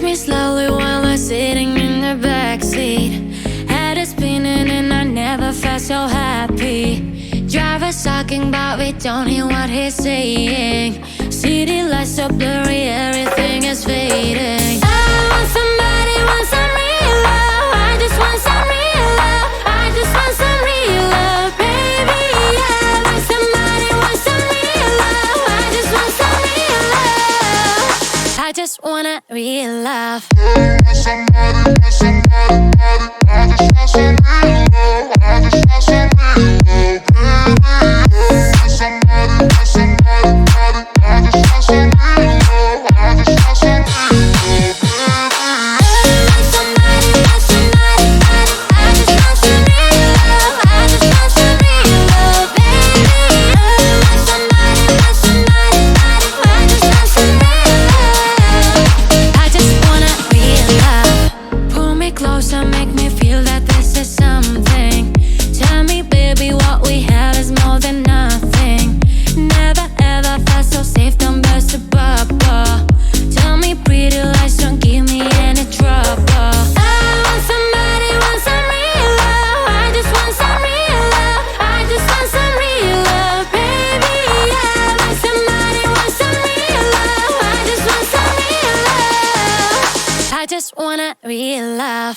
me slowly while I'm sitting in the backseat. Head is spinning and I never felt so happy. Driver's talking but we don't hear what he's saying. City lights so blurry, everything is fading. I want somebody, want some real love. I just want some real love. I just want some real love, baby. I want somebody, want some real love. I just want some real love. I just want a real love. Closer, make me feel that this is something. Tell me, baby, what we have is more than nothing. Never ever felt so safe, don't burst a bubble. Tell me pretty lies, don't give me any trouble. I want somebody, want some real love. I just want some real love. I just want some real love, baby. I want somebody, want some real love. I just want some real love. I just want a real love.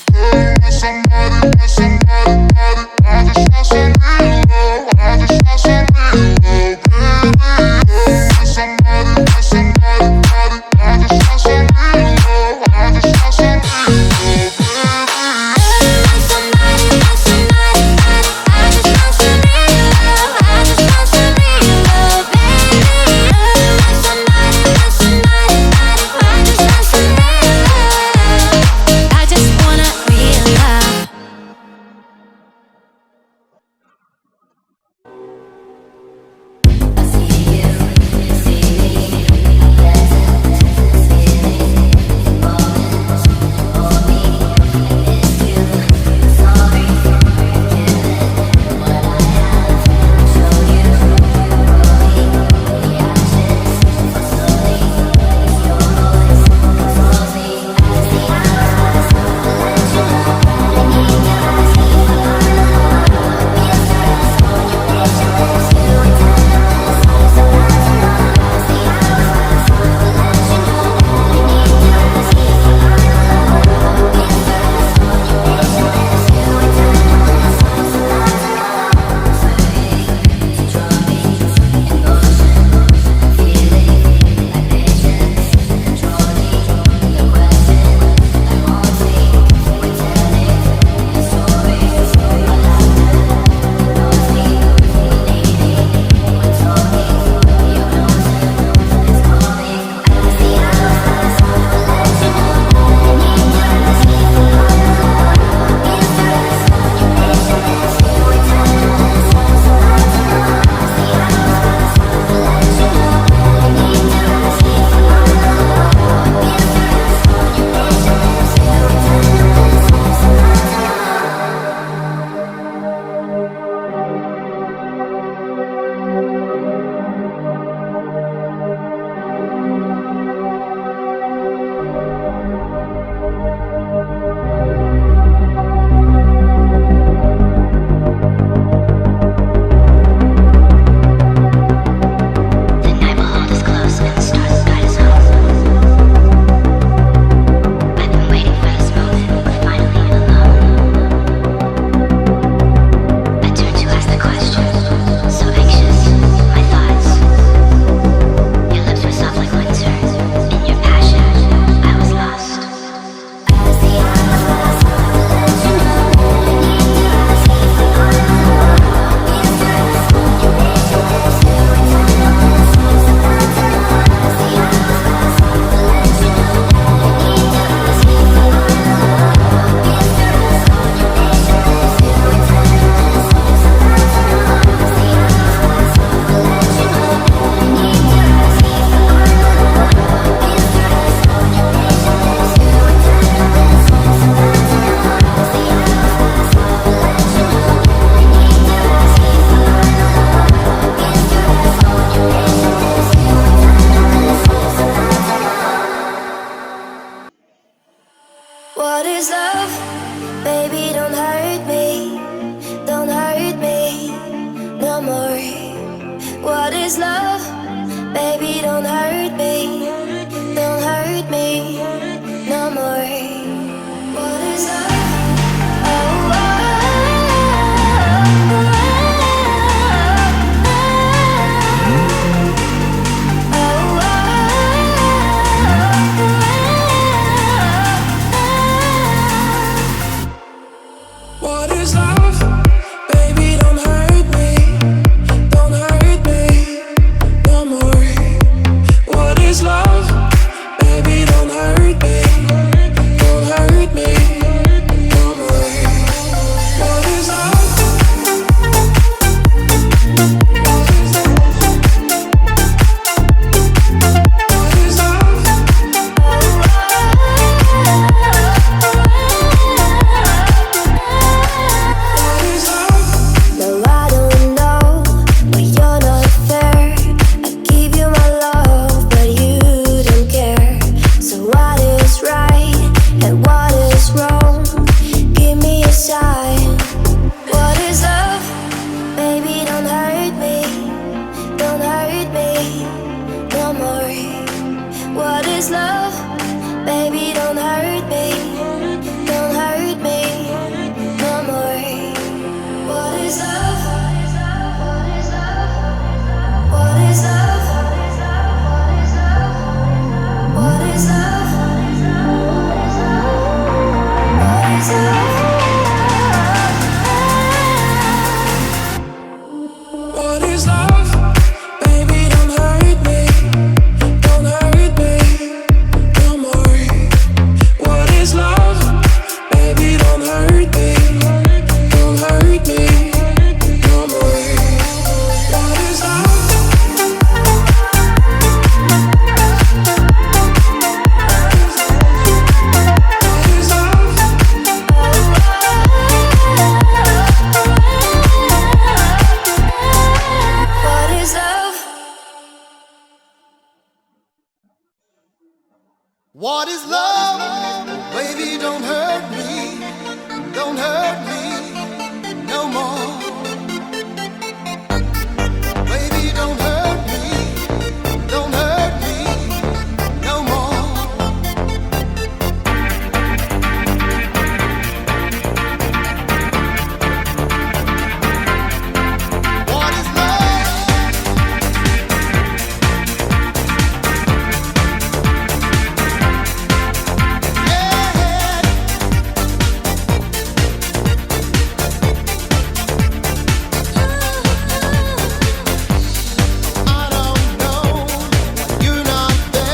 is love? Baby, don't hurt me. Don't hurt me no more. What is love? Oh, What is love? Baby, don't hurt me. Don't hurt me no more. What is love? Baby, don't hurt me. Don't hurt me no more. What is love? What is love? What is love? no, I don't know, but you're not fair. I give you my love, but you don't care. So what is right and what is wrong? Give me a sign. What is love? Baby, don't hurt me. Don't hurt me no more. What is love? Baby, don't hurt me. Don't hurt me no more. What is love? What is love? What is love? What is love? What is love? What is love? Baby, don't hurt me. Don't hurt me no more. What is love? Baby, don't hurt me. Don't hurt me no more. What is love? What is love? What is love? What is love?